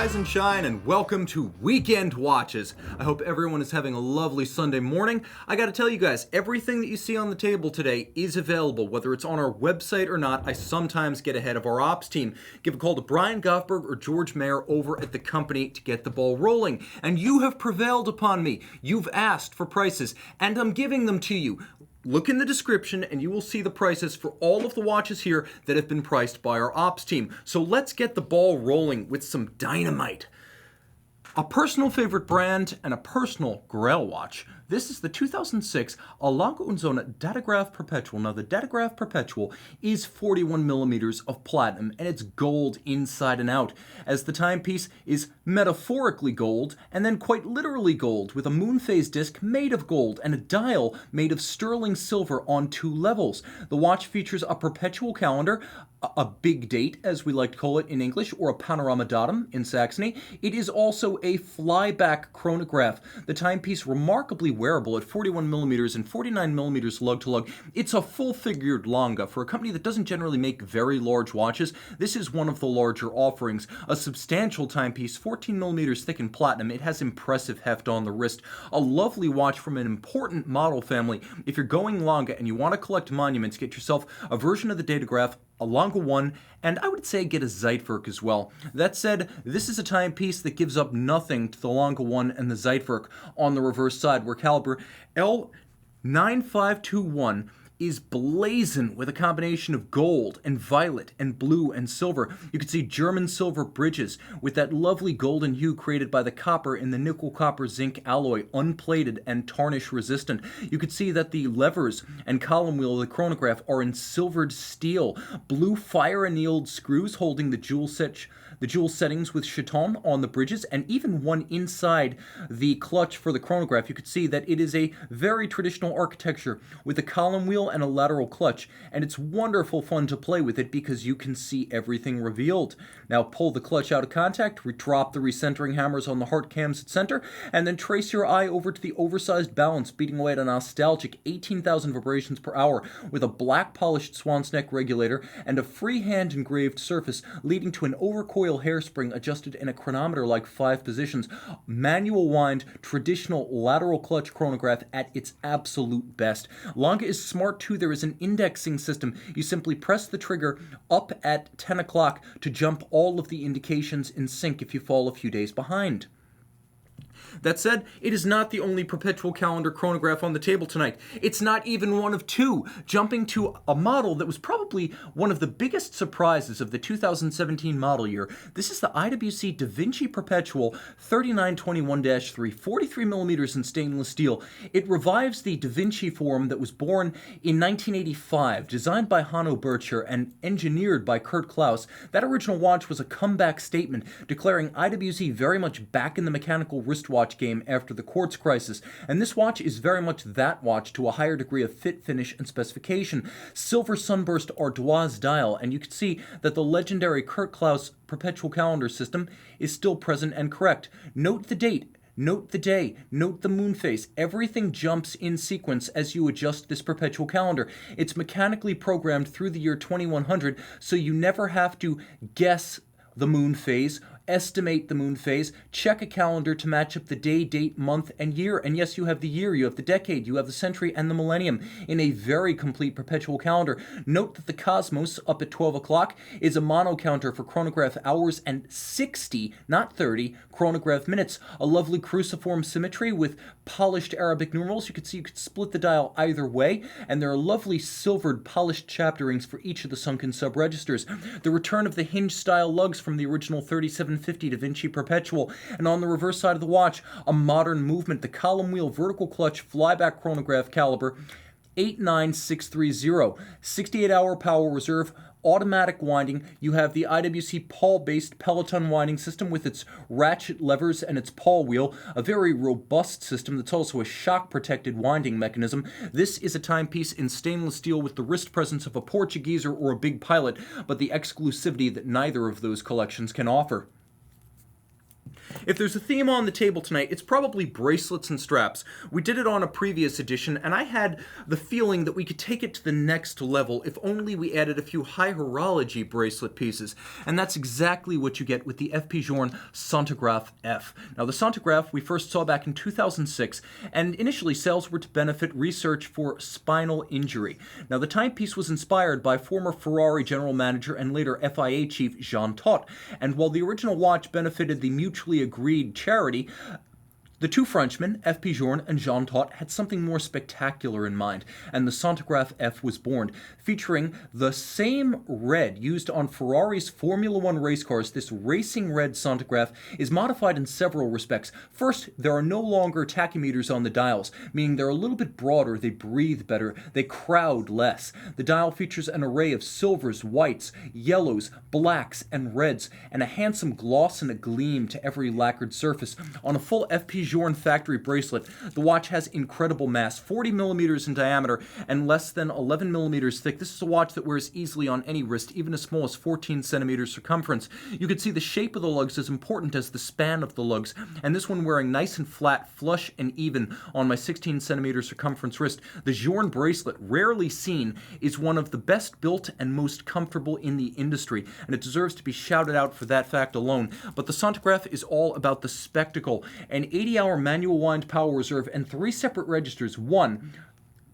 Rise and shine and welcome to Weekend Watches. I hope everyone is having a lovely Sunday morning. I gotta tell you guys, everything that you see on the table today is available, whether it's on our website or not. I sometimes get ahead of our ops team. Give a call to Brian Goffberg or George Mayer over at the company to get the ball rolling. And you have prevailed upon me. You've asked for prices, and I'm giving them to you. Look in the description and you will see the prices for all of the watches here that have been priced by our ops team. So let's get the ball rolling with some dynamite. A personal favorite brand and a personal Grail watch. This is the 2006 Lange und Söhne Datograph Perpetual. Now the Datograph Perpetual is 41 millimeters of platinum and it's gold inside and out, as the timepiece is metaphorically gold and then quite literally gold, with a moon phase disc made of gold and a dial made of sterling silver on 2 levels. The watch features a perpetual calendar, a big date, as we like to call it in English, or a panorama datum in Saxony. It is also a flyback chronograph. The timepiece remarkably wearable at 41 millimeters and 49 millimeters lug to lug. It's a full-figured lange. For a company that doesn't generally make very large watches, this is one of the larger offerings. A substantial timepiece, 14 millimeters thick in platinum. It has impressive heft on the wrist. A lovely watch from an important model family. If you're going lange and you want to collect monuments, get yourself a version of the datograph, a Lange 1, and I would say get a Zeitwerk as well. That said, this is a timepiece that gives up nothing to the Lange 1 and the Zeitwerk on the reverse side, where caliber L9521 is blazing with a combination of gold and violet and blue and silver. You can see German silver bridges with that lovely golden hue created by the copper in the nickel copper zinc alloy, unplated and tarnish resistant. You can see that the levers and column wheel of the chronograph are in silvered steel. Blue fire annealed screws holding the jewel settings with chaton on the bridges, and even one inside the clutch for the chronograph. You could see that it is a very traditional architecture with a column wheel and a lateral clutch, and it's wonderful fun to play with it because you can see everything revealed. Now pull the clutch out of contact, drop the recentering hammers on the heart cams at center, and then trace your eye over to the oversized balance beating away at a nostalgic 18,000 vibrations per hour with a black polished swan's neck regulator and a freehand engraved surface leading to an overcoil hairspring adjusted in a chronometer like 5 positions. Manual wind, traditional lateral clutch chronograph at its absolute best. Lange is smart too. There is an indexing system. You simply press the trigger up at 10 o'clock to jump all of the indications in sync if you fall a few days behind. That said, it is not the only perpetual calendar chronograph on the table tonight. It's not even one of 2. Jumping to a model that was probably one of the biggest surprises of the 2017 model year. This is the IWC Da Vinci Perpetual 3921-3, 43 millimeters in stainless steel. It revives the Da Vinci form that was born in 1985, designed by Hanno Bircher and engineered by Kurt Klaus. That original watch was a comeback statement, declaring IWC very much back in the mechanical wristwatch game after the quartz crisis, and this watch is very much that watch to a higher degree of fit, finish, and specification. Silver sunburst ardoise dial, and you can see that the legendary Kurt Klaus perpetual calendar system is still present and correct. Note the date, note the day, note the moon phase. Everything jumps in sequence as you adjust this perpetual calendar. It's mechanically programmed through the year 2100, so you never have to guess the moon phase, estimate the moon phase, check a calendar to match up the day, date, month, and year. And yes, you have the year, you have the decade, you have the century, and the millennium in a very complete perpetual calendar. Note that the Cosmos, up at 12 o'clock, is a mono counter for chronograph hours and 60, not 30, chronograph minutes. A lovely cruciform symmetry with polished Arabic numerals. You can see you could split the dial either way, and there are lovely silvered polished chapterings for each of the sunken sub-registers. The return of the hinge-style lugs from the original 3750 Da Vinci Perpetual, and on the reverse side of the watch, a modern movement, the column wheel vertical clutch flyback chronograph caliber 89630, 68-hour power reserve, automatic winding. You have the IWC pawl-based Peloton winding system with its ratchet levers and its pawl wheel, a very robust system that's also a shock-protected winding mechanism. This is a timepiece in stainless steel with the wrist presence of a Portugueser or a big pilot, but the exclusivity that neither of those collections can offer. If there's a theme on the table tonight, it's probably bracelets and straps. We did it on a previous edition, and I had the feeling that we could take it to the next level if only we added a few high horology bracelet pieces. And that's exactly what you get with the FP Journe Centigraphe F. Now, the Centigraphe we first saw back in 2006, and initially sales were to benefit research for spinal injury. Now, the timepiece was inspired by former Ferrari general manager and later FIA chief Jean Todt, and while the original watch benefited the mutually agreed charity, the two Frenchmen, FP Journe and Jean Todt, had something more spectacular in mind, and the Centigraphe F was born, featuring the same red used on Ferrari's Formula One race cars. This racing red Centigraphe is modified in several respects. First, there are no longer tachymeters on the dials, meaning they're a little bit broader, they breathe better, they crowd less. The dial features an array of silvers, whites, yellows, blacks, and reds, and a handsome gloss and a gleam to every lacquered surface. On a full FP Journe factory bracelet, the watch has incredible mass, 40 millimeters in diameter and less than 11 millimeters thick. This is a watch that wears easily on any wrist, even as small as 14 centimeters circumference. You can see the shape of the lugs is important as the span of the lugs, and this one wearing nice and flat, flush and even on my 16 centimeter circumference wrist. The Journe bracelet, rarely seen, is one of the best built and most comfortable in the industry, and it deserves to be shouted out for that fact alone. But the Centigraphe is all about the spectacle. An 80-hour manual wind power reserve and 3 separate registers. One,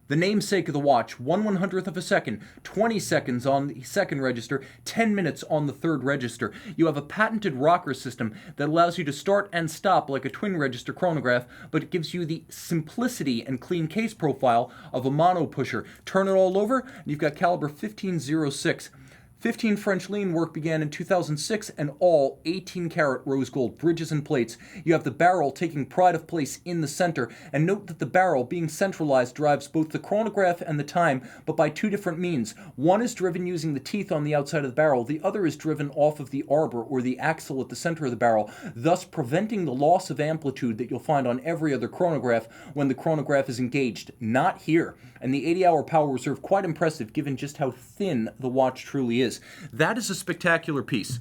the namesake of the watch, 1/100th of a second, 20 seconds on the second register, 10 minutes on the third register. You have a patented rocker system that allows you to start and stop like a twin register chronograph, but it gives you the simplicity and clean case profile of a mono pusher. Turn it all over, and you've got caliber 1506. 15 French lean work began in 2006, and all 18-karat rose gold bridges and plates. You have the barrel taking pride of place in the center, and note that the barrel, being centralized, drives both the chronograph and the time, but by two different means. One is driven using the teeth on the outside of the barrel, the other is driven off of the arbor, or the axle at the center of the barrel, thus preventing the loss of amplitude that you'll find on every other chronograph when the chronograph is engaged. Not here. And the 80-hour power reserve, quite impressive given just how thin the watch truly is. That is a spectacular piece.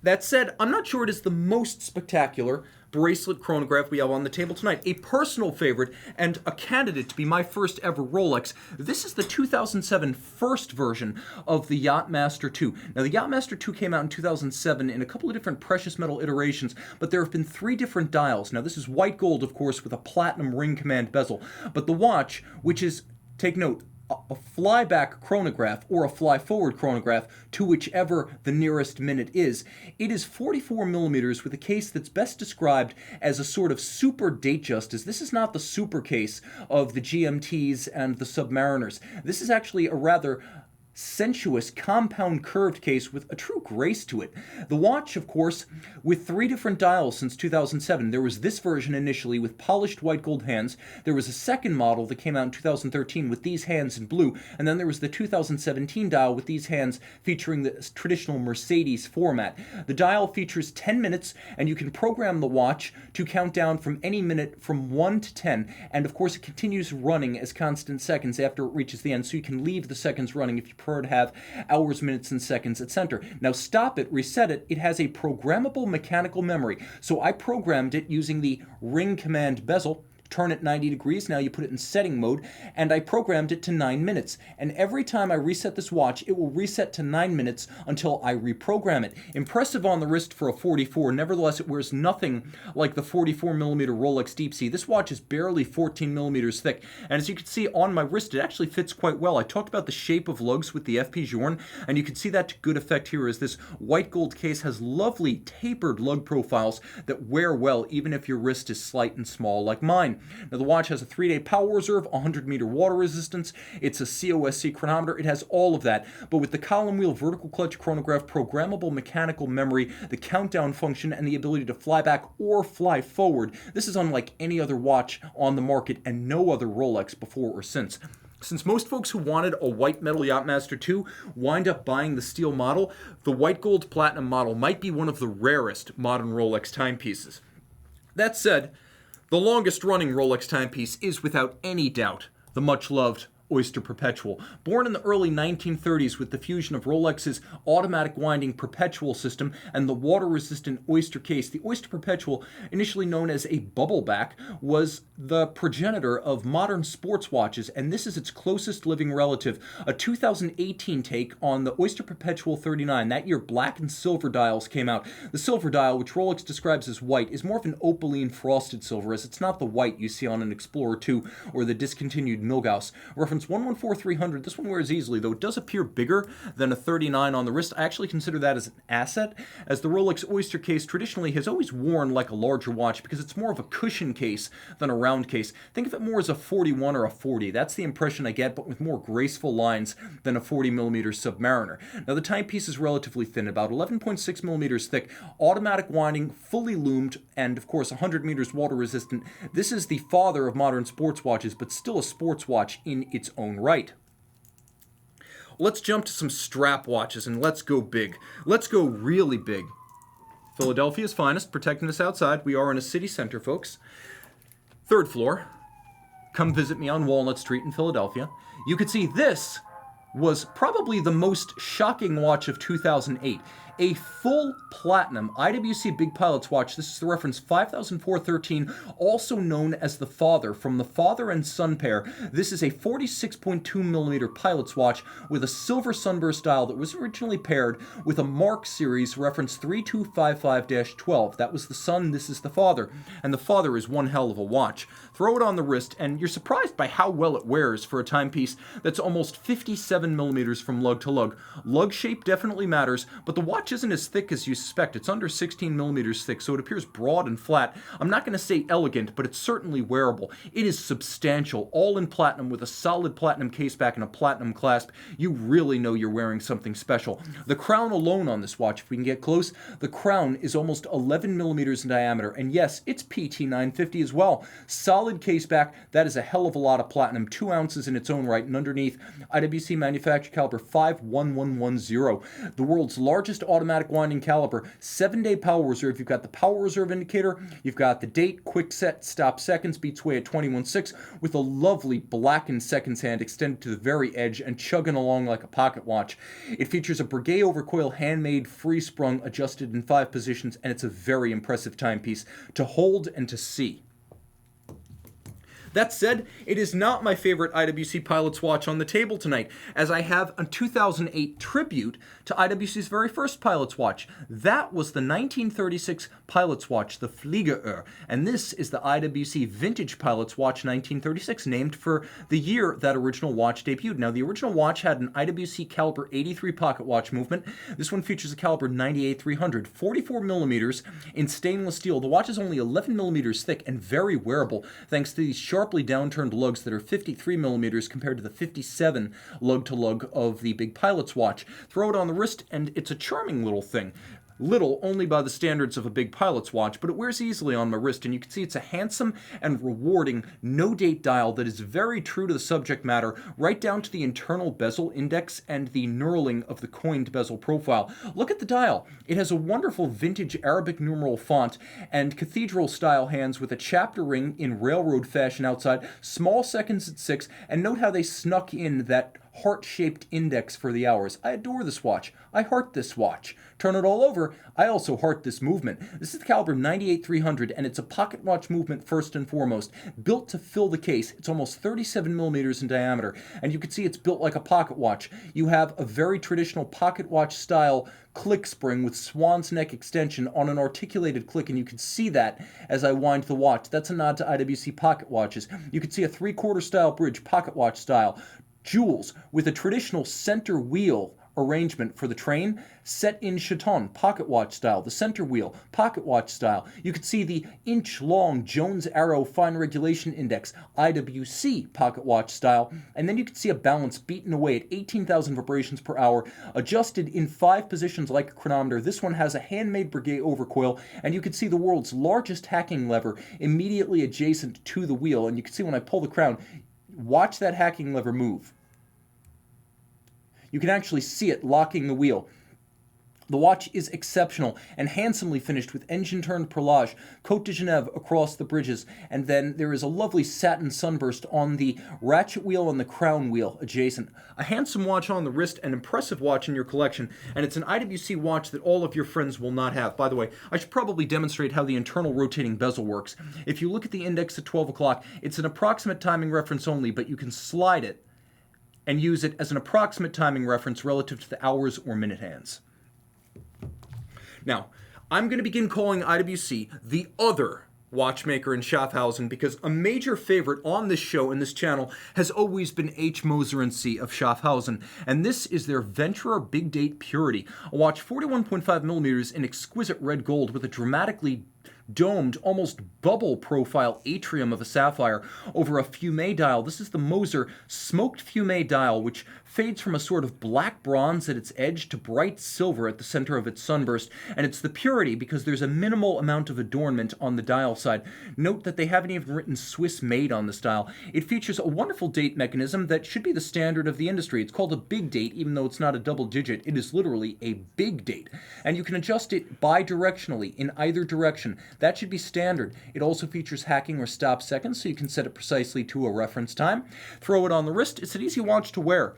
That said, I'm not sure it is the most spectacular bracelet chronograph we have on the table tonight. A personal favorite and a candidate to be my first ever Rolex. This is the 2007 first version of the Yacht-Master 2. Now, the Yacht-Master 2 came out in 2007 in a couple of different precious metal iterations, but there have been 3 different dials. Now, this is white gold, of course, with a platinum ring command bezel, but the watch, which is, take note, a flyback chronograph or a fly-forward chronograph to whichever the nearest minute is. It is 44 millimeters with a case that's best described as a sort of super date justice. This is not the super case of the GMTs and the Submariners. This is actually a rather sensuous compound curved case with a true grace to it. The watch, of course, with 3 different dials since 2007. There was this version initially with polished white gold hands. There was a second model that came out in 2013 with these hands in blue, and then there was the 2017 dial with these hands featuring the traditional Mercedes format. The dial features 10 minutes, and you can program the watch to count down from any minute from 1 to 10, and of course it continues running as constant seconds after it reaches the end, so you can leave the seconds running if you prefer to have hours, minutes, and seconds, etc. Now stop it, reset it. It has a programmable mechanical memory. So I programmed it using the ring command bezel. Turn it 90 degrees, now you put it in setting mode, and I programmed it to 9 minutes. And every time I reset this watch, it will reset to 9 minutes until I reprogram it. Impressive on the wrist for a 44, nevertheless it wears nothing like the 44mm Rolex Deep Sea. This watch is barely 14 millimeters thick, and as you can see on my wrist, it actually fits quite well. I talked about the shape of lugs with the FP Journe, and you can see that to good effect here as this white gold case has lovely tapered lug profiles that wear well even if your wrist is slight and small like mine. Now, the watch has a 3-day power reserve, 100-meter water resistance. It's a COSC chronometer. It has all of that. But with the column wheel vertical clutch chronograph, programmable mechanical memory, the countdown function, and the ability to fly back or fly forward, this is unlike any other watch on the market and no other Rolex before or since. Since most folks who wanted a white metal Yacht-Master 2 wind up buying the steel model, the white gold platinum model might be one of the rarest modern Rolex timepieces. That said, the longest running Rolex timepiece is without any doubt the much loved Oyster Perpetual. Born in the early 1930s with the fusion of Rolex's automatic winding perpetual system and the water-resistant Oyster case, the Oyster Perpetual, initially known as a bubble back, was the progenitor of modern sports watches, and this is its closest living relative, a 2018 take on the Oyster Perpetual 39. That year, black and silver dials came out. The silver dial, which Rolex describes as white, is more of an opaline frosted silver, as it's not the white you see on an Explorer 2 or the discontinued Milgauss. Reference 114300. This one wears easily, though it does appear bigger than a 39 on the wrist. I actually consider that as an asset, as the Rolex Oyster case traditionally has always worn like a larger watch because it's more of a cushion case than a round case. Think of it more as a 41 or a 40. That's the impression I get, but with more graceful lines than a 40mm Submariner. Now, the timepiece is relatively thin, about 11.6mm thick, automatic winding, fully loomed, and of course 100 meters water resistant. This is the father of modern sports watches, but still a sports watch in its own right. Let's jump to some strap watches and let's go big. Let's go really big. Philadelphia's finest, protecting us outside. We are in a city center, folks. 3rd floor. Come visit me on Walnut Street in Philadelphia. You could see this was probably the most shocking watch of 2008. A full platinum IWC Big Pilot's watch. This is the reference 5413, also known as the Father, from the father and son pair. This is a 46.2mm pilot's watch with a silver sunburst dial that was originally paired with a Mark series reference 3255-12. That was the son, this is the father. And the father is one hell of a watch. Throw it on the wrist, and you're surprised by how well it wears for a timepiece that's almost 57mm from lug to lug. Lug shape definitely matters, but the watch isn't as thick as you suspect. It's under 16mm thick, so it appears broad and flat. I'm not going to say elegant, but it's certainly wearable. It is substantial, all in platinum with a solid platinum case back and a platinum clasp. You really know you're wearing something special. The crown alone on this watch, if we can get close, the crown is almost 11mm in diameter, and yes, it's PT950 as well. Solid case back, that is a hell of a lot of platinum, 2 ounces in its own right, and underneath, IWC manufacturer caliber 51110, the world's largest automatic winding caliber, 7-day power reserve. You've got the power reserve indicator, you've got the date, quick set, stop seconds, beats away at 21.6, with a lovely blackened seconds hand extended to the very edge and chugging along like a pocket watch. It features a Breguet overcoil handmade free sprung adjusted in 5 positions, and it's a very impressive timepiece to hold and to see. That said, it is not my favorite IWC Pilot's watch on the table tonight, as I have a 2008 tribute to IWC's very first Pilot's watch. That was the 1936 Pilot's watch, the Flieger, and this is the IWC Vintage Pilot's watch 1936, named for the year that original watch debuted. Now, the original watch had an IWC caliber 83 pocket watch movement. This one features a caliber 98-300, 44mm in stainless steel. The watch is only 11mm thick and very wearable, thanks to these sharply downturned lugs that are 53mm compared to the 57 lug-to-lug of the Big Pilot's watch. Throw it on the wrist, and it's a charming little thing. Little only by the standards of a Big Pilot's watch, but it wears easily on my wrist, and you can see it's a handsome and rewarding no-date dial that is very true to the subject matter, right down to the internal bezel index and the knurling of the coined bezel profile. Look at the dial. It has a wonderful vintage Arabic numeral font and cathedral-style hands with a chapter ring in railroad fashion outside, small seconds at 6, and note how they snuck in that heart-shaped index for the hours. I adore this watch. I heart this watch. Turn it all over, I also heart this movement. This is the caliber 98-300, and it's a pocket watch movement first and foremost. Built to fill the case, it's almost 37mm in diameter, and you can see it's built like a pocket watch. You have a very traditional pocket watch style click spring with swan's neck extension on an articulated click, and you can see that as I wind the watch. That's a nod to IWC pocket watches. You can see a 3/4 style bridge, pocket watch style. Jewels with a traditional center wheel arrangement for the train, set in chaton, pocket watch style. The center wheel, pocket watch style. You can see the inch-long Jones Arrow fine regulation index, IWC pocket watch style, and then you can see a balance beaten away at 18,000 vibrations per hour, adjusted in 5 positions like a chronometer. This one has a handmade Breguet overcoil, and you can see the world's largest hacking lever immediately adjacent to the wheel, and you can see when I pull the crown, watch that hacking lever move. You can actually see it locking the wheel. The watch is exceptional and handsomely finished with engine-turned perlage, Côte de Genève across the bridges, and then there is a lovely satin sunburst on the ratchet wheel and the crown wheel adjacent. A handsome watch on the wrist, an impressive watch in your collection, and it's an IWC watch that all of your friends will not have. By the way, I should probably demonstrate how the internal rotating bezel works. If you look at the index at 12 o'clock, it's an approximate timing reference only, but you can slide it and use it as an approximate timing reference relative to the hours or minute hands. Now, I'm going to begin calling IWC the other watchmaker in Schaffhausen because a major favorite on this show and this channel has always been H. Moser & C. of Schaffhausen, and this is their Venturer Big Date Purity, a watch 41.5 millimeters in exquisite red gold with a dramatically domed, almost bubble profile atrium of a sapphire over a fumet dial. This is the Moser smoked fumet dial, which fades from a sort of black bronze at its edge to bright silver at the center of its sunburst, and it's the Purity because there's a minimal amount of adornment on the dial side. Note that they haven't even written Swiss made on this dial. It features a wonderful date mechanism that should be the standard of the industry. It's called a big date, even though it's not a double digit. It is literally a big date, and you can adjust it bidirectionally in either direction. That should be standard. It also features hacking or stop seconds, so you can set it precisely to a reference time. Throw it on the wrist. It's an easy watch to wear.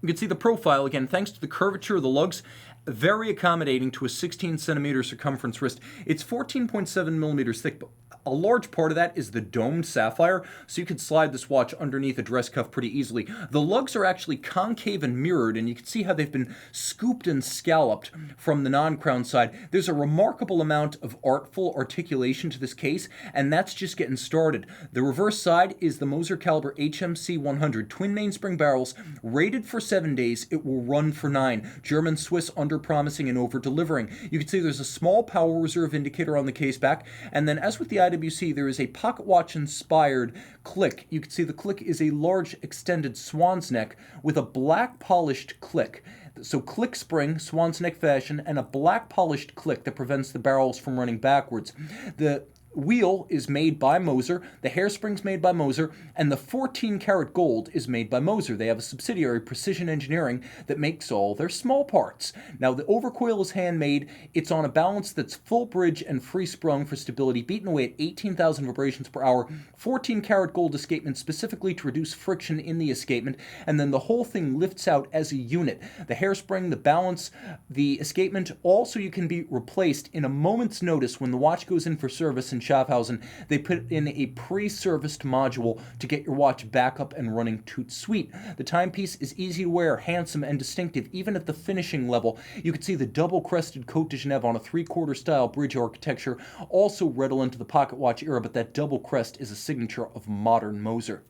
You can see the profile, again, thanks to the curvature of the lugs, very accommodating to a 16 centimeter circumference wrist. It's 14.7 millimeters thick, but a large part of that is the domed sapphire, so you can slide this watch underneath a dress cuff pretty easily. The lugs are actually concave and mirrored, and you can see how they've been scooped and scalloped from the non-crown side. There's a remarkable amount of artful articulation to this case, and that's just getting started. The reverse side is the Moser caliber HMC 100, twin mainspring barrels, rated for 7 days. It will run for 9. German-Swiss under-promising and over-delivering. You can see there's a small power reserve indicator on the case back, and then as with the IWC, there is a pocket watch inspired click. You can see the click is a large extended swan's neck with a black polished click. So click spring, swan's neck fashion, and a black polished click that prevents the barrels from running backwards. The wheel is made by Moser, the hairspring's made by Moser, and the 14 karat gold is made by Moser. They have a subsidiary, Precision Engineering, that makes all their small parts. Now, the overcoil is handmade. It's on a balance that's full bridge and free sprung for stability, beaten away at 18,000 vibrations per hour, 14 karat gold escapement specifically to reduce friction in the escapement, and then the whole thing lifts out as a unit. The hairspring, the balance, the escapement, also you can be replaced in a moment's notice when the watch goes in for service in Schaffhausen. They put in a pre-serviced module to get your watch back up and running toot sweet. The timepiece is easy to wear, handsome, and distinctive, even at the finishing level. You can see the double-crested Côte de Genève on a three-quarter style bridge architecture, also redolent to the pocket watch era, but that double crest is a signature of modern Moser.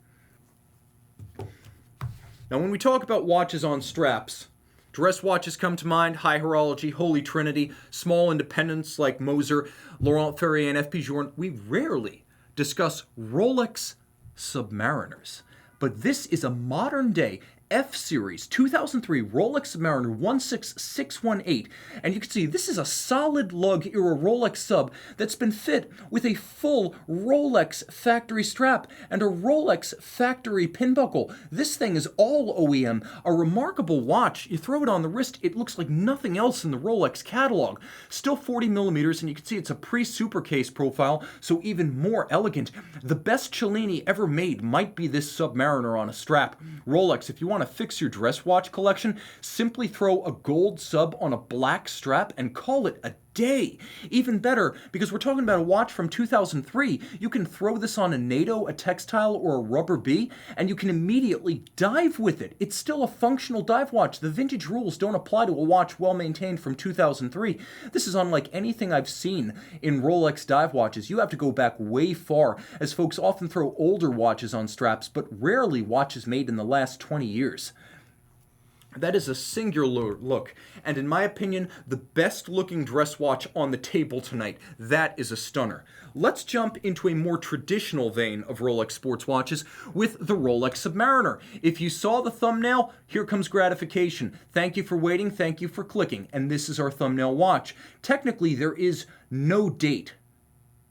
Now, when we talk about watches on straps, dress watches come to mind, high horology, Holy Trinity, small independents like Moser, Laurent Ferrier, and FP Journe. We rarely discuss Rolex Submariners, but this is a modern-day F-Series 2003 Rolex Submariner 16618, and you can see this is a solid lug era Rolex sub that's been fit with a full Rolex factory strap and a Rolex factory pin buckle. This thing is all OEM, a remarkable watch. You throw it on the wrist, it looks like nothing else in the Rolex catalog. Still 40 millimeters, and you can see it's a pre-super case profile, so even more elegant. The best Cellini ever made might be this Submariner on a strap. Rolex, if you want to fix your dress watch collection, simply throw a gold sub on a black strap and call it a day. Even better, because we're talking about a watch from 2003, you can throw this on a NATO, a textile, or a rubber bee, and you can immediately dive with it. It's still a functional dive watch. The vintage rules don't apply to a watch well maintained from 2003. This is unlike anything I've seen in Rolex dive watches. You have to go back way far, as folks often throw older watches on straps, but rarely watches made in the last 20 years. That is a singular look, and in my opinion, the best looking dress watch on the table tonight. That is a stunner. Let's jump into a more traditional vein of Rolex sports watches with the Rolex Submariner. If you saw the thumbnail, here comes gratification. Thank you for waiting, thank you for clicking, and this is our thumbnail watch. Technically, there is no date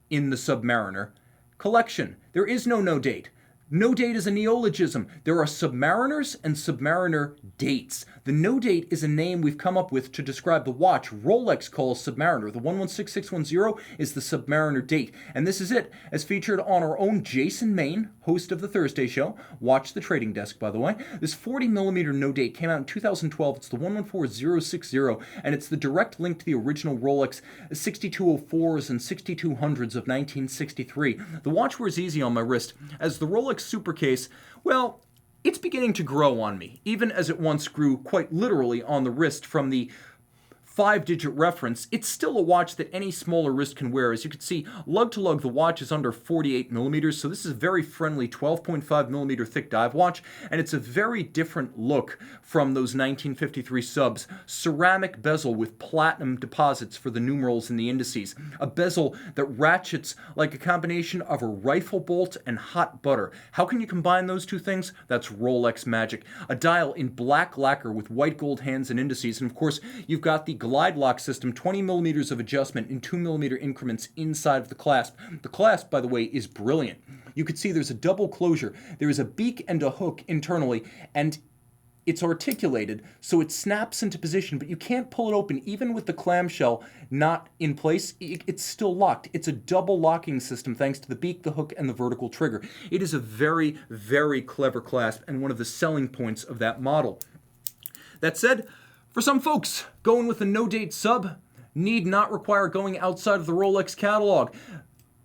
in the Submariner collection. There is no date. No date is a neologism. There are submariners and submariner dates. The no date is a name we've come up with to describe the watch Rolex calls Submariner. The 116610 is the Submariner date. And this is it, as featured on our own Jason Main, host of the Thursday show. Watch the trading desk, by the way. This 40mm no date came out in 2012. It's the 114060, and it's the direct link to the original Rolex 6204s and 6200s of 1963. The watch wears easy on my wrist, as the Rolex Super case, well, it's beginning to grow on me, even as it once grew quite literally on the wrist from the 5-digit reference. It's still a watch that any smaller wrist can wear. As you can see, lug to lug, the watch is under 48mm, so this is a very friendly 12.5mm thick dive watch, and it's a very different look from those 1953 subs. Ceramic bezel with platinum deposits for the numerals and the indices. A bezel that ratchets like a combination of a rifle bolt and hot butter. How can you combine those two things? That's Rolex magic. A dial in black lacquer with white gold hands and indices, and of course, you've got the glide lock system, 20mm of adjustment in 2mm increments inside of the clasp. The clasp, by the way, is brilliant. You can see there's a double closure. There is a beak and a hook internally, and it's articulated so it snaps into position, but you can't pull it open even with the clamshell not in place. It's still locked. It's a double locking system thanks to the beak, the hook, and the vertical trigger. It is a very, very clever clasp and one of the selling points of that model. That said, for some folks, going with a no-date sub need not require going outside of the Rolex catalog.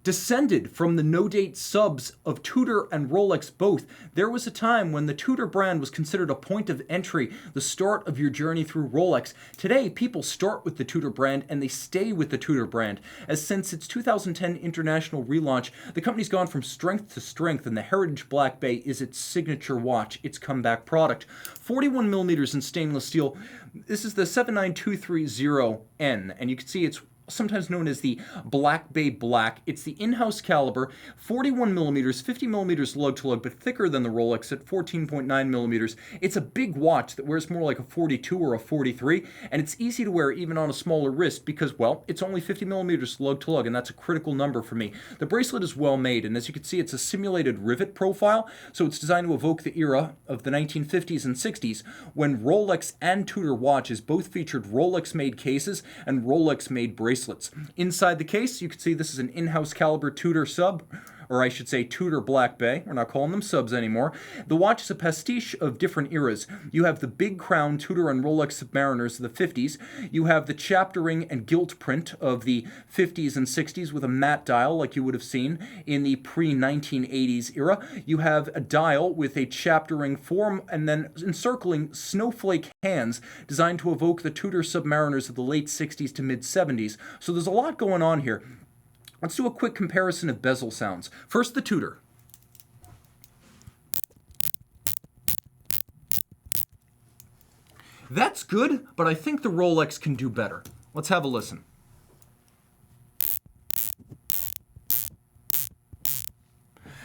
Descended from the no-date subs of Tudor and Rolex both, there was a time when the Tudor brand was considered a point of entry, the start of your journey through Rolex. Today, people start with the Tudor brand and they stay with the Tudor brand, as since its 2010 international relaunch, the company's gone from strength to strength, and the Heritage Black Bay is its signature watch, its comeback product. 41mm in stainless steel. This is the 79230N, and you can see it's sometimes known as the Black Bay Black. It's the in-house caliber, 41mm, 50mm lug to lug, but thicker than the Rolex at 14.9mm. It's a big watch that wears more like a 42 or a 43, and it's easy to wear even on a smaller wrist because, well, it's only 50mm lug to lug, and that's a critical number for me. The bracelet is well made, and as you can see, it's a simulated rivet profile, so it's designed to evoke the era of the 1950s and 60s when Rolex and Tudor watches both featured Rolex-made cases and Rolex-made bracelets. Inside the case, you can see this is an in-house caliber Tudor sub, or I should say Tudor Black Bay. We're not calling them subs anymore. The watch is a pastiche of different eras. You have the big crown Tudor and Rolex Submariners of the 50s. You have the chapter ring and gilt print of the 50s and 60s with a matte dial like you would have seen in the pre-1980s era. You have a dial with a chapter ring form and then encircling snowflake hands designed to evoke the Tudor Submariners of the late 60s to mid-70s. So there's a lot going on here. Let's do a quick comparison of bezel sounds. First, the Tudor. That's good, but I think the Rolex can do better. Let's have a listen.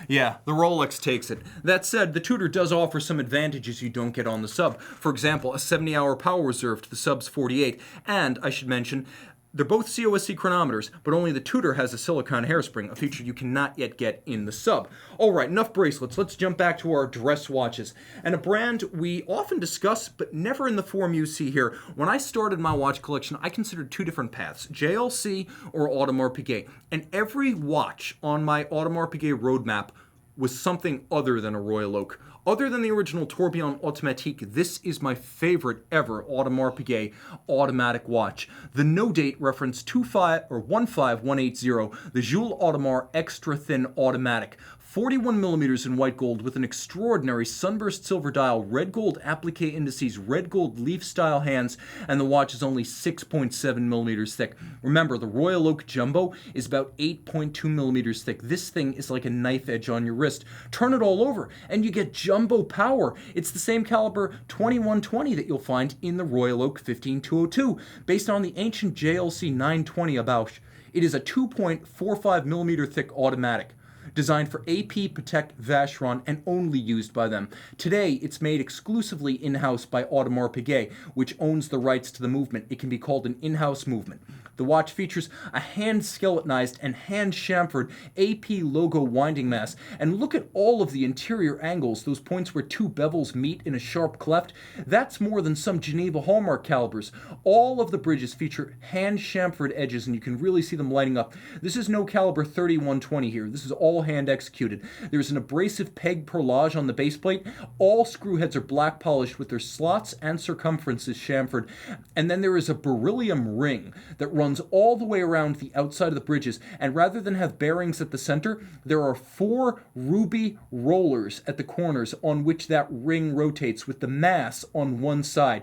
Yeah, the Rolex takes it. That said, the Tudor does offer some advantages you don't get on the sub. For example, a 70-hour power reserve to the sub's 48, and, I should mention, they're both COSC chronometers, but only the Tudor has a silicone hairspring, a feature you cannot yet get in the sub. Alright, enough bracelets. Let's jump back to our dress watches. And a brand we often discuss, but never in the form you see here. When I started my watch collection, I considered two different paths, JLC or Audemars Piguet. And every watch on my Audemars Piguet roadmap was something other than a Royal Oak. Other than the original Tourbillon Automatique, this is my favorite ever Audemars Piguet automatic watch. The no date reference 15180, the Jules Audemars extra thin automatic. 41mm in white gold with an extraordinary sunburst silver dial, red gold applique indices, red gold leaf style hands, and the watch is only 6.7mm thick. Remember, the Royal Oak Jumbo is about 8.2mm thick. This thing is like a knife edge on your wrist. Turn it all over and you get jumbo power. It's the same caliber 2120 that you'll find in the Royal Oak 15202, based on the ancient JLC 920 Abauche. It is a 2.45mm thick automatic. designed for AP, Patek, Vacheron, and only used by them. Today, it's made exclusively in-house by Audemars Piguet, which owns the rights to the movement. It can be called an in-house movement. The watch features a hand-skeletonized and hand-chamfered AP logo winding mass. And look at all of the interior angles, those points where two bevels meet in a sharp cleft. That's more than some Geneva Hallmark calibers. All of the bridges feature hand-chamfered edges, and you can really see them lighting up. This is no caliber 3120 here. This is all hand-executed. There's an abrasive peg perlage on the base plate. All screw heads are black polished with their slots and circumferences chamfered. And then there is a beryllium ring that runs all the way around the outside of the bridges, and rather than have bearings at the center, there are 4 ruby rollers at the corners on which that ring rotates, with the mass on one side.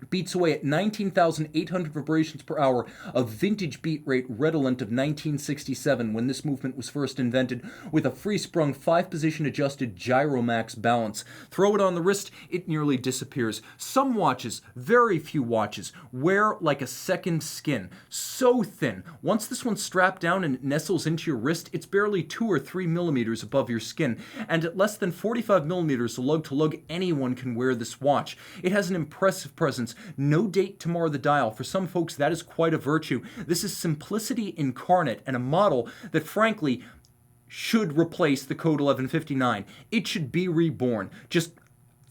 Beats away at 19,800 vibrations per hour, a vintage beat rate redolent of 1967 when this movement was first invented, with a free-sprung 5-position adjusted gyromax balance. Throw it on the wrist, it nearly disappears. Some watches, very few watches, wear like a second skin. So thin. Once this one's strapped down and it nestles into your wrist, it's barely 2 or 3 millimeters above your skin. And at less than 45 millimeters lug to lug, anyone can wear this watch. It has an impressive presence. No date to mar the dial. For some folks, that is quite a virtue. This is simplicity incarnate, and a model that, frankly, should replace the Code 1159. It should be reborn. Just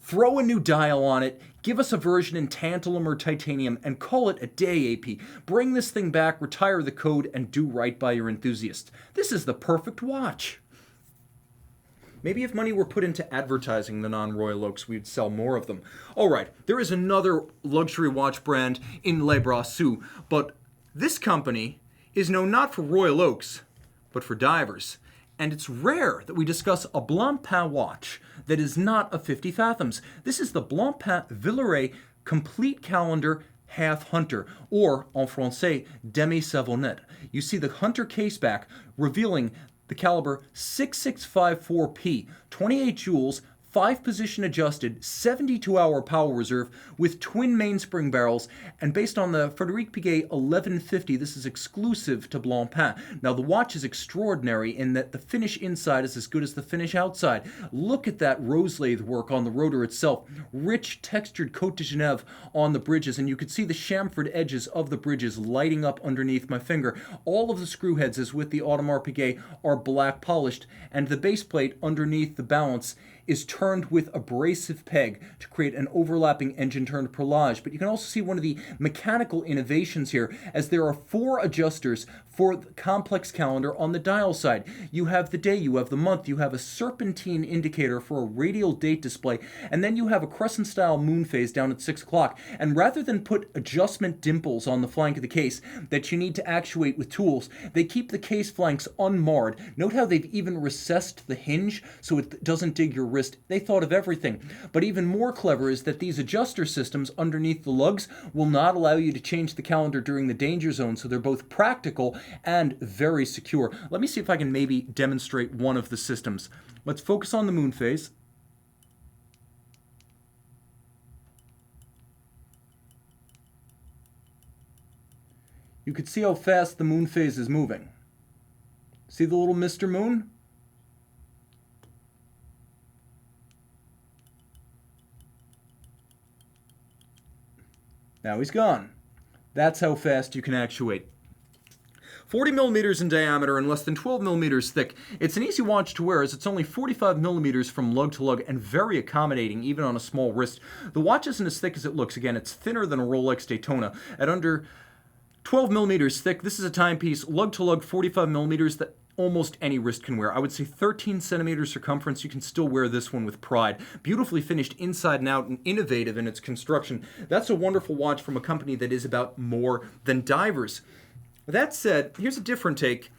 throw a new dial on it, give us a version in tantalum or titanium, and call it a day, AP. Bring this thing back, retire the code, and do right by your enthusiasts. This is the perfect watch. Maybe if money were put into advertising the non-Royal Oaks, we'd sell more of them. All right, there is another luxury watch brand in Les Brassus, but this company is known not for Royal Oaks, but for divers. And it's rare that we discuss a Blancpain watch that is not a 50 fathoms. This is the Blancpain Villeret Complete Calendar Half Hunter, or en français, demi-savonnette. You see the Hunter case back revealing the caliber 6654P, 28 joules, 5-position adjusted, 72-hour power reserve with twin mainspring barrels, and based on the Frédéric Piguet 1150, this is exclusive to Blancpain. Now, the watch is extraordinary in that the finish inside is as good as the finish outside. Look at that rose lathe work on the rotor itself. Rich, textured Côte de Genève on the bridges, and you can see the chamfered edges of the bridges lighting up underneath my finger. All of the screw heads, as with the Audemars Piguet, are black polished, and the base plate underneath the balance is turned with abrasive peg to create an overlapping engine-turned perlage. But you can also see one of the mechanical innovations here, as there are 4 adjusters for the complex calendar on the dial side. You have the day, you have the month, you have a serpentine indicator for a radial date display, and then you have a crescent-style moon phase down at 6 o'clock. And rather than put adjustment dimples on the flank of the case that you need to actuate with tools, they keep the case flanks unmarred. Note how they've even recessed the hinge so it doesn't dig your wrist. They thought of everything. But even more clever is that these adjuster systems underneath the lugs will not allow you to change the calendar during the danger zone, so they're both practical and very secure. Let me see if I can maybe demonstrate one of the systems. Let's focus on the moon phase. You can see how fast the moon phase is moving. See the little Mr. Moon? Now he's gone. That's how fast you can actuate. 40 millimeters in diameter and less than 12 millimeters thick. It's an easy watch to wear, as it's only 45 millimeters from lug to lug and very accommodating even on a small wrist. The watch isn't as thick as it looks. Again, it's thinner than a Rolex Daytona. At under 12 millimeters thick, this is a timepiece, lug to lug 45 millimeters, that almost any wrist can wear. I would say 13 centimeters circumference. You can still wear this one with pride. Beautifully finished inside and out and innovative in its construction. That's a wonderful watch from a company that is about more than divers. That said, here's a different take.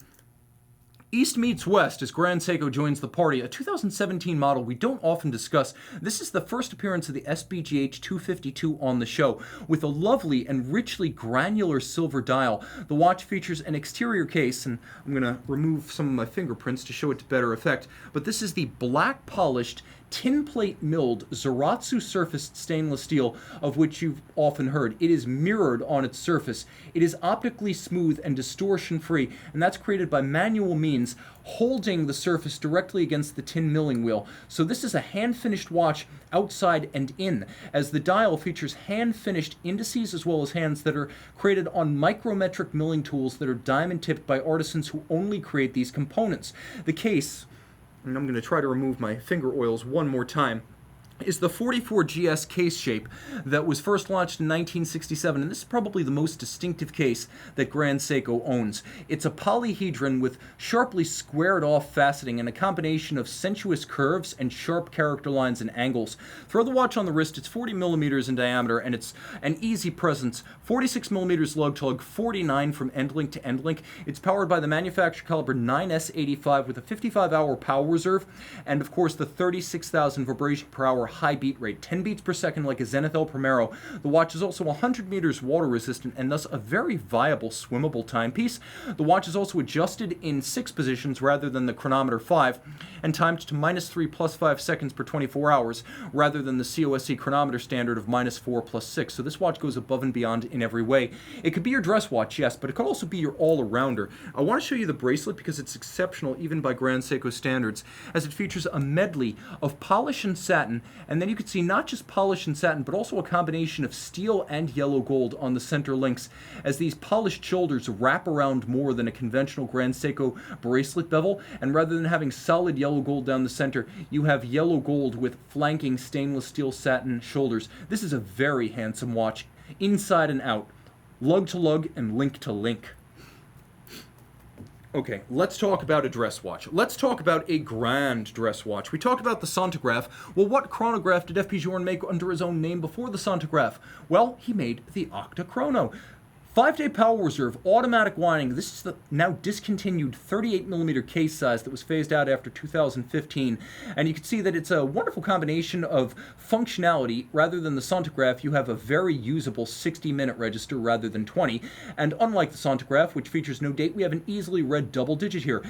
East meets West as Grand Seiko joins the party, a 2017 model we don't often discuss. This is the first appearance of the SBGH 252 on the show, with a lovely and richly granular silver dial. The watch features an exterior case, and I'm going to remove some of my fingerprints to show it to better effect, but this is the black polished tin plate milled Zaratsu surfaced stainless steel, of which you've often heard. It is mirrored on its surface. It is optically smooth and distortion free, and that's created by manual means, holding the surface directly against the tin milling wheel. So this is a hand-finished watch outside and in, as the dial features hand-finished indices as well as hands that are created on micrometric milling tools that are diamond-tipped by artisans who only create these components. The case, and I'm going to try to remove my finger oils one more time, is the 44GS case shape that was first launched in 1967, and this is probably the most distinctive case that Grand Seiko owns. It's a polyhedron with sharply squared off faceting and a combination of sensuous curves and sharp character lines and angles. Throw the watch on the wrist. It's 40 millimeters in diameter, and it's an easy presence. 46 millimeters lug to lug, 49 from end link to end link. It's powered by the manufacturer caliber 9S85 with a 55-hour power reserve, and of course the 36,000 vibration per hour high beat rate, 10 beats per second like a Zenith El Primero. The watch is also 100 meters water resistant and thus a very viable swimmable timepiece. The watch is also adjusted in 6 positions rather than the chronometer 5, and timed to -3 + 5 seconds per 24 hours rather than the COSC chronometer standard of -4 + 6. So this watch goes above and beyond in every way. It could be your dress watch, yes, but it could also be your all-arounder. I want to show you the bracelet because it's exceptional even by Grand Seiko standards, as it features a medley of polish and satin. And then you can see not just polish and satin, but also a combination of steel and yellow gold on the center links, as these polished shoulders wrap around more than a conventional Grand Seiko bracelet bevel, and rather than having solid yellow gold down the center, you have yellow gold with flanking stainless steel satin shoulders. This is a very handsome watch, inside and out, lug to lug and link to link. Okay, let's talk about a dress watch. Let's talk about a grand dress watch. We talked about the centigraphe. Well, what chronograph did F.P. Journe make under his own name before the centigraphe? Well, he made the octa chrono. 5-day power reserve, automatic winding. This is the now discontinued 38mm case size that was phased out after 2015. And you can see that it's a wonderful combination of functionality. Rather than the centigraphe, you have a very usable 60-minute register rather than 20. And unlike the centigraphe, which features no date, we have an easily read double digit here.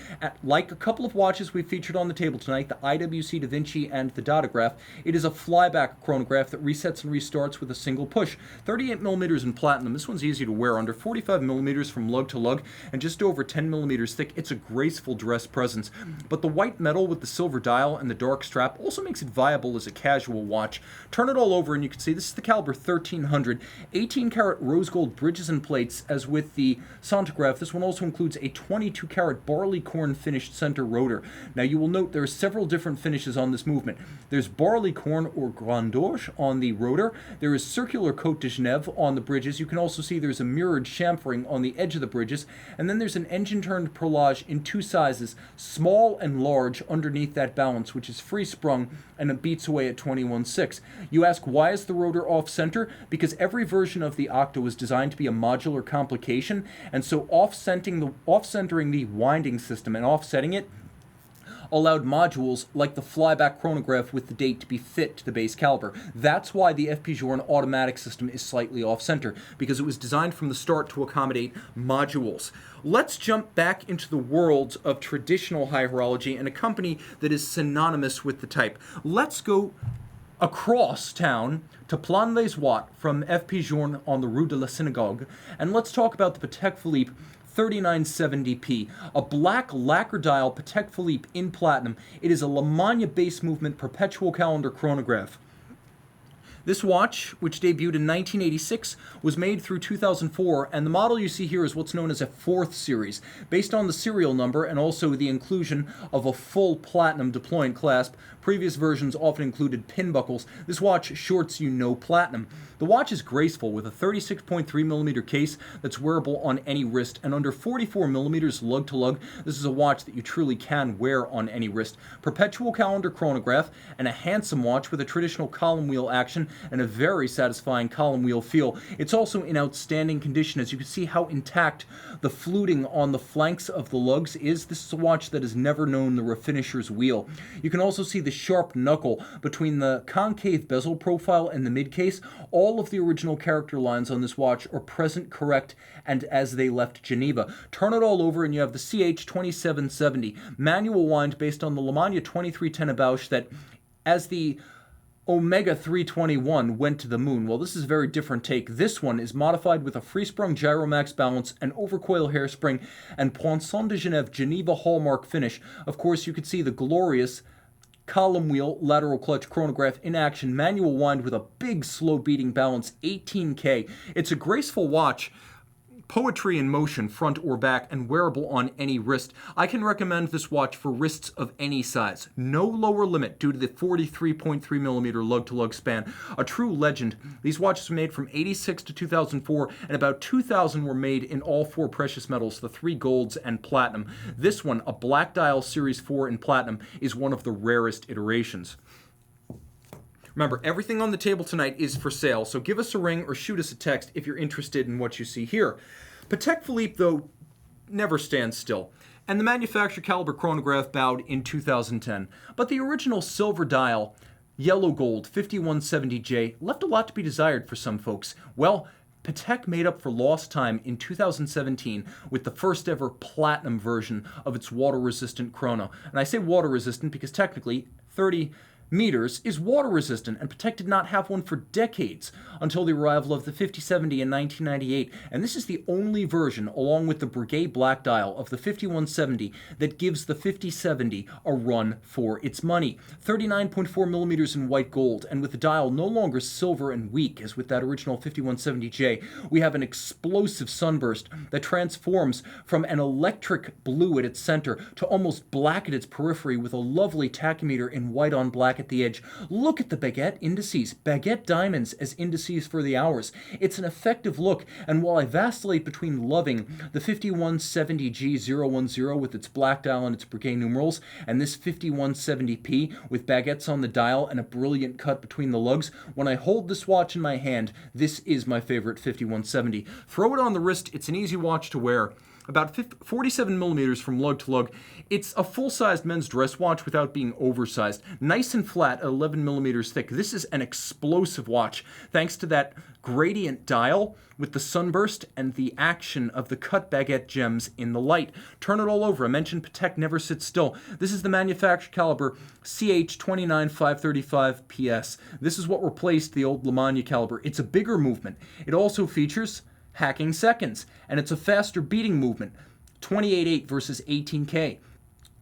Like a couple of watches we featured on the table tonight, the IWC Da Vinci and the datograph, it is a flyback chronograph that resets and restarts with a single push. 38mm in platinum. This one's easy to wear, under 45 millimeters from lug to lug and just over 10 millimeters thick. It's a graceful dress presence, but the white metal with the silver dial and the dark strap also makes it viable as a casual watch. Turn it all over and you can see this is the caliber 1300, 18 karat rose gold bridges and plates. As with the centigraphe, this one also includes a 22 karat barley corn finished center rotor. Now you will note there are several different finishes on this movement. There's barley corn or grand dorge on the rotor. There is circular Côte de Genève on the bridges. You can also see there's a mirrored chamfering on the edge of the bridges, and then there's an engine-turned perlage in 2 sizes, small and large, underneath that balance, which is free-sprung and it beats away at 21.6. You ask, why is the rotor off-center? Because every version of the octa was designed to be a modular complication, and so off-centering the winding system and offsetting it allowed modules like the flyback chronograph with the date to be fit to the base caliber. That's why the F.P. Journe automatic system is slightly off-center, because it was designed from the start to accommodate modules. Let's jump back into the world of traditional high horology and a company that is synonymous with the type. Let's go across town to Plan les Ouates from F.P. Journe on the Rue de la Synagogue, and let's talk about the Patek Philippe 3970p, a black lacquer dial Patek Philippe in platinum. It is a Le Mans base movement perpetual calendar chronograph. This watch, which debuted in 1986, was made through 2004, and the model you see here is what's known as a 4th series, based on the serial number and also the inclusion of a full platinum deployant clasp. Previous versions often included pin buckles. This watch shorts you no platinum. The watch is graceful with a 36.3mm case that's wearable on any wrist, and under 44mm lug to lug, this is a watch that you truly can wear on any wrist. Perpetual calendar chronograph, and a handsome watch with a traditional column wheel action and a very satisfying column wheel feel. It's also in outstanding condition, as you can see how intact the fluting on the flanks of the lugs is. This is a watch that has never known the refinisher's wheel. You can also see the sharp knuckle between the concave bezel profile and the mid case. All of the original character lines on this watch are present, correct, and as they left Geneva. Turn it all over and you have the CH2770 manual wind based on the Le Mans 2310 Bausch that, as the Omega 321 went to the moon. Well, this is a very different take. This one is modified with a free-sprung Gyromax balance, an overcoil hairspring, and Poinçon de Geneva hallmark finish. Of course, you can see the glorious column wheel, lateral clutch, chronograph in action, manual wind with a big slow beating balance, 18K. It's a graceful watch, poetry in motion, front or back, and wearable on any wrist. I can recommend this watch for wrists of any size. No lower limit due to the 43.3mm lug-to-lug span. A true legend. These watches were made from 86 to 2004, and about 2,000 were made in all 4 precious metals, the 3 golds and platinum. This one, a black dial Series 4 in platinum, is one of the rarest iterations. Remember, everything on the table tonight is for sale, so give us a ring or shoot us a text if you're interested in what you see here. Patek Philippe, though, never stands still, and the manufacturer caliber chronograph bowed in 2010. But the original silver dial, yellow gold 5170J, left a lot to be desired for some folks. Well, Patek made up for lost time in 2017 with the first ever platinum version of its water-resistant chrono. And I say water-resistant because technically 30 meters is water resistant, and Patek did not have one for decades until the arrival of the 5070 in 1998, and this is the only version, along with the Breguet black dial, of the 5170 that gives the 5070 a run for its money. 39.4 millimeters in white gold, and with the dial no longer silver and weak as with that original 5170J, we have an explosive sunburst that transforms from an electric blue at its center to almost black at its periphery with a lovely tachymeter in white on black at the edge. Look at the baguette indices, baguette diamonds as indices for the hours. It's an effective look, and while I vacillate between loving the 5170G010 with its black dial and its Breguet numerals, and this 5170P with baguettes on the dial and a brilliant cut between the lugs, when I hold this watch in my hand, this is my favorite 5170. Throw it on the wrist, it's an easy watch to wear. About 47 millimeters from lug to lug. It's a full-sized men's dress watch without being oversized. Nice and flat at 11 millimeters thick. This is an explosive watch thanks to that gradient dial with the sunburst and the action of the cut baguette gems in the light. Turn it all over. I mentioned Patek never sits still. This is the manufacturer caliber CH29535 PS. This is what replaced the old Lemania caliber. It's a bigger movement. It also features hacking seconds, and it's a faster beating movement, 28.8 versus 18K.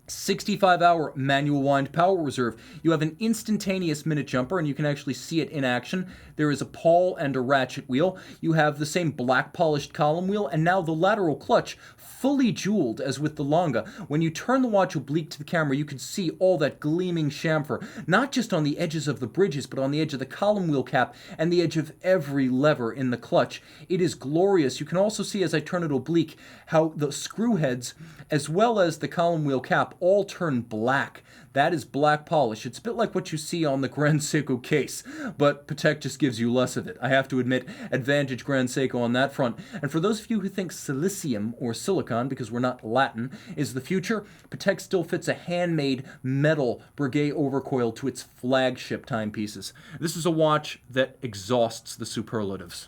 65-hour manual wind power reserve. You have an instantaneous minute jumper, and you can actually see it in action. There is a pawl and a ratchet wheel. You have the same black polished column wheel, and now the lateral clutch, fully jeweled as with the lange. When you turn the watch oblique to the camera, you can see all that gleaming chamfer, not just on the edges of the bridges, but on the edge of the column wheel cap and the edge of every lever in the clutch. It is glorious. You can also see, as I turn it oblique, how the screw heads, as well as the column wheel cap, all turn black. That is black polish. It's a bit like what you see on the Grand Seiko case, but Patek just gives you less of it. I have to admit, advantage Grand Seiko on that front. And for those of you who think silicium, or silicon, because we're not Latin, is the future, Patek still fits a handmade metal Breguet overcoil to its flagship timepieces. This is a watch that exhausts the superlatives.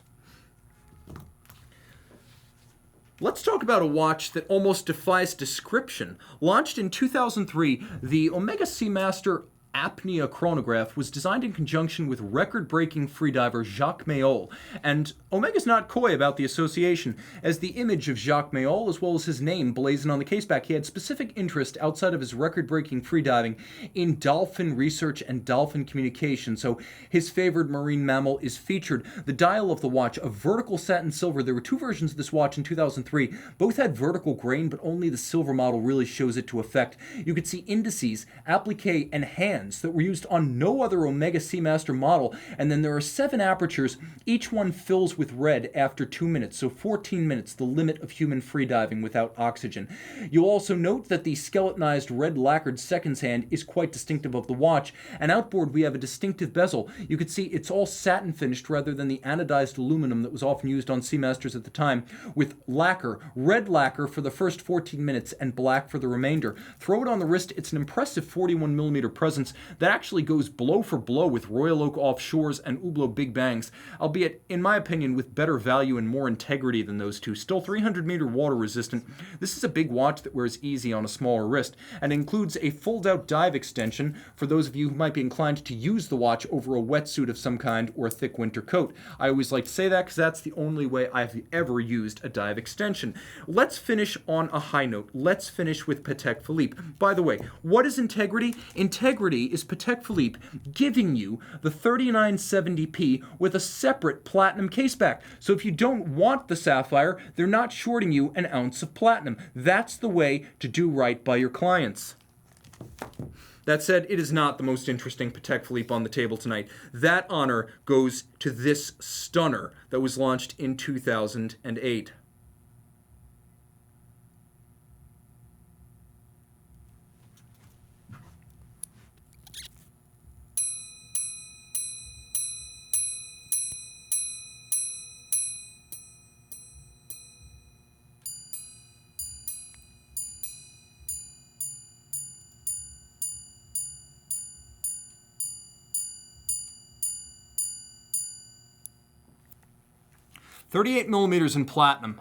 Let's talk about a watch that almost defies description. Launched in 2003, the Omega Seamaster Apnea chronograph was designed in conjunction with record-breaking freediver Jacques Mayol, and Omega's not coy about the association, as the image of Jacques Mayol, as well as his name blazoned on the caseback, he had specific interest outside of his record-breaking freediving in dolphin research and dolphin communication, so his favored marine mammal is featured. The dial of the watch, a vertical satin silver. There were 2 versions of this watch in 2003. Both had vertical grain, but only the silver model really shows it to effect. You could see indices, applique, and hands that were used on no other Omega Seamaster model, and then there are 7 apertures. Each one fills with red after 2 minutes, so 14 minutes, the limit of human freediving without oxygen. You'll also note that the skeletonized red lacquered seconds hand is quite distinctive of the watch, and outboard we have a distinctive bezel. You can see it's all satin finished rather than the anodized aluminum that was often used on Seamasters at the time, with lacquer, red lacquer for the first 14 minutes and black for the remainder. Throw it on the wrist, it's an impressive 41mm presence, performance that actually goes blow for blow with Royal Oak Offshores and Hublot Big Bangs, albeit, in my opinion, with better value and more integrity than those two. Still 300-meter water resistant. This is a big watch that wears easy on a smaller wrist, and includes a fold-out dive extension for those of you who might be inclined to use the watch over a wetsuit of some kind or a thick winter coat. I always like to say that because that's the only way I've ever used a dive extension. Let's finish on a high note. Let's finish with Patek Philippe. By the way, what is integrity? Integrity is Patek Philippe giving you the 3970p with a separate platinum caseback. So if you don't want the sapphire, they're not shorting you an ounce of platinum. That's the way to do right by your clients. That said, it is not the most interesting Patek Philippe on the table tonight. That honor goes to this stunner that was launched in 2008. $38mm in platinum.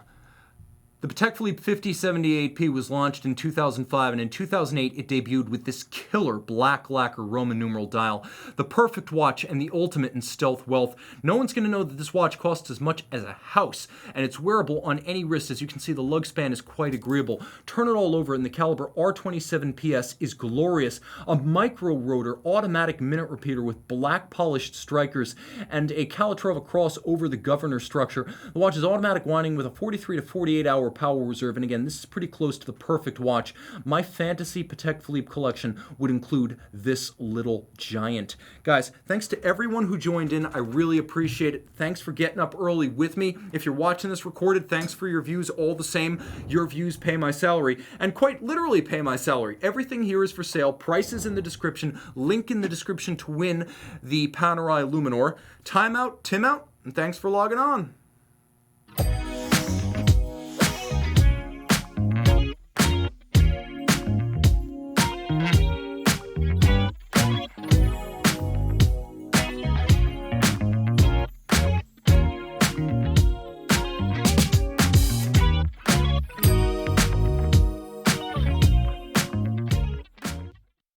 The Patek Philippe 5078P was launched in 2005, and in 2008 it debuted with this killer black lacquer Roman numeral dial. The perfect watch and the ultimate in stealth wealth. No one's going to know that this watch costs as much as a house, and it's wearable on any wrist. As you can see, the lug span is quite agreeable. Turn it all over, and the caliber R27PS is glorious. A micro rotor automatic minute repeater with black polished strikers and a Calatrava cross over the governor structure. The watch is automatic winding with a 43 to 48 hour power reserve, and again, this is pretty close to the perfect watch. My fantasy Patek Philippe collection would include this little giant. Guys, thanks to everyone who joined in. I really appreciate it. Thanks for getting up early with me. If you're watching this recorded, thanks for your views all the same. Your views pay my salary, and quite literally pay my salary. Everything here is for sale. Prices in the description. Link in the description to win the Panerai Luminor. Time out, Tim out, and thanks for logging on.